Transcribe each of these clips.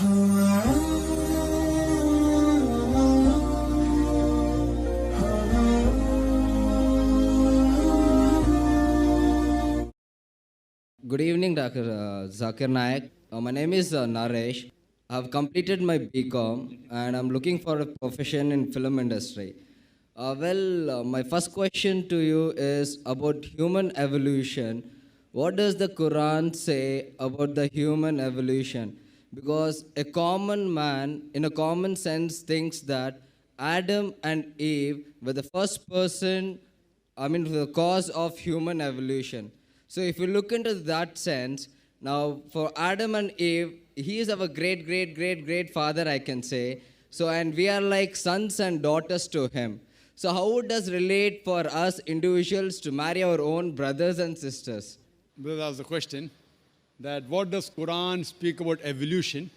Good evening, Dr. Zakir Naik. My name is Naresh. I've completed my BCom and I'm looking for a profession in film industry. My first question to you is about human evolution. What does the Quran say about the human evolution? Because a common man, in a common sense, thinks that Adam and Eve were the first person, the cause of human evolution. So if you look into that sense, now for Adam and Eve, he is our great, great, great, great father, I can say. So, and we are like sons and daughters to him. So how would this relate for us individuals to marry our own brothers and sisters? Brother asked the question that what does Quran speak about evolution?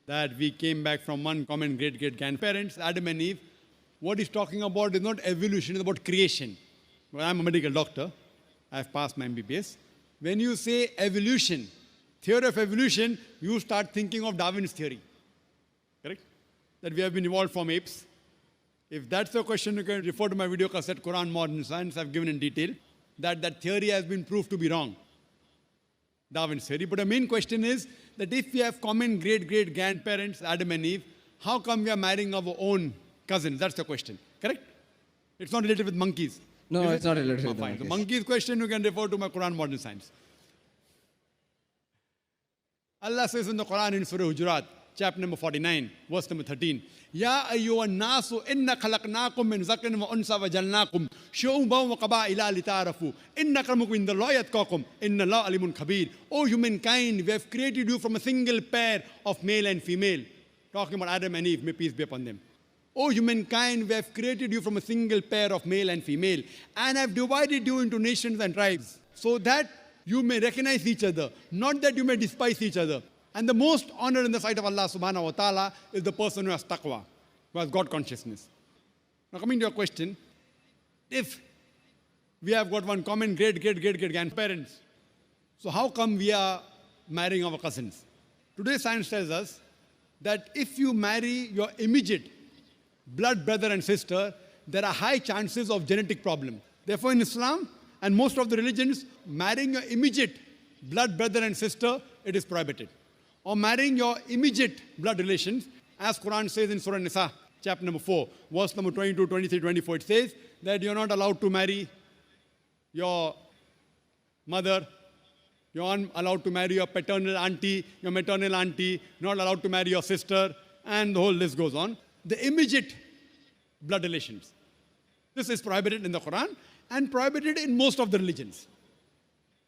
That we came back from one common great grandparents, Adam and Eve. What he's talking about is not evolution, it's about creation. Well, I'm a medical doctor. I've passed my MBBS. When you say evolution, theory of evolution, you start thinking of Darwin's theory. Correct? That we have been evolved from apes. If that's the question, you can refer to my video cassette, Quran Modern Science. I've given in detail that theory has been proved to be wrong. Darwin's theory. But the main question is that if we have common great grandparents, Adam and Eve, how come we are marrying our own cousins? That's the question. Correct? It's not related with monkeys. No, it's not related to with the monkeys question, you can refer to my Quran Modern Science. Allah says in the Quran in Surah Hujurat, chapter number 49, verse number 13, Ya ayyuhan nasu inna khalaqnakum min zakarin wa unsa wa jalnakum shu'uban wa qaba'ila lita'arafu inna akramakum indallahi atqakum inna Allaha alimun khabir. O humankind, we have created you from a single pair of male and female. Talking about Adam and Eve, may peace be upon them. O humankind, we have created you from a single pair of male and female, and have divided you into nations and tribes, so that you may recognize each other, not that you may despise each other. And the most honor in the sight of Allah subhanahu wa ta'ala is the person who has taqwa, who has God consciousness. Now coming to your question, if we have got one common great grandparents, so how come we are marrying our cousins? Today's science tells us that if you marry your immediate blood brother and sister, there are high chances of genetic problem. Therefore, in Islam and most of the religions, marrying your immediate blood brother and sister, it is prohibited. Or marrying your immediate blood relations, as Quran says in Surah Nisa, chapter number 4, verse number 22, 23, 24, it says that you're not allowed to marry your mother, you're not allowed to marry your paternal auntie, your maternal auntie, not allowed to marry your sister, and the whole list goes on. The immediate blood relations. This is prohibited in the Quran and prohibited in most of the religions.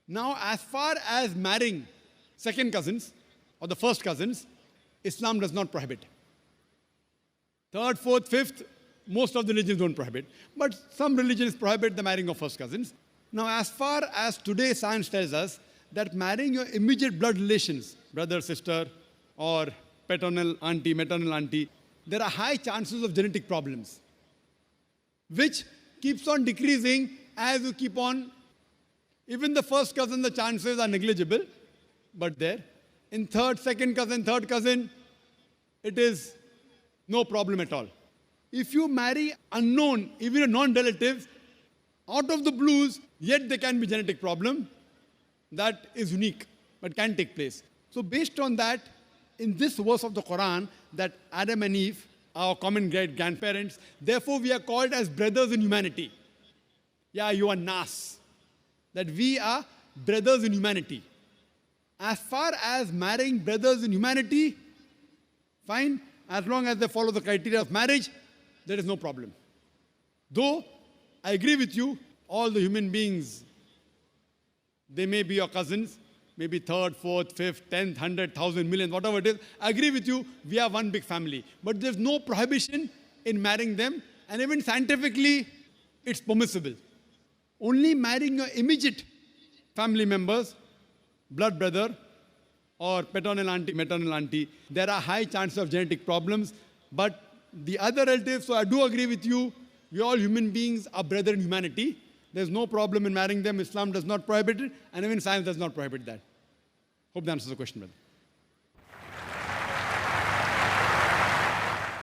Now, as far as marrying second cousins or the first cousins, Islam does not prohibit. Third, fourth, fifth, most of the religions don't prohibit. But some religions prohibit the marrying of first cousins. Now, as far as today science tells us that marrying your immediate blood relations, brother, sister, or paternal auntie, maternal auntie, there are high chances of genetic problems, which keeps on decreasing as you keep on. Even the first cousin, the chances are negligible, but there. In third, second cousin, third cousin, it is no problem at all. If you marry unknown, even a non-relative, out of the blues, yet there can be genetic problem, that is unique, but can take place. So based on that, in this verse of the Quran, that Adam and Eve are our common great grandparents, therefore we are called as brothers in humanity. Yeah, you are Nas. That we are brothers in humanity. As far as marrying brothers in humanity, fine, as long as they follow the criteria of marriage, there is no problem. Though, I agree with you, all the human beings, they may be your cousins, maybe third, fourth, fifth, 10th, 100, 1,000, million, whatever it is. I agree with you, we are one big family. But there's no prohibition in marrying them, and even scientifically, it's permissible. Only marrying your immediate family members, blood brother, or paternal auntie, maternal auntie, there are high chances of genetic problems. But the other relatives, so I do agree with you, we all human beings are brother in humanity. There's no problem in marrying them. Islam does not prohibit it, and even science does not prohibit that. Hope that answers the question, brother.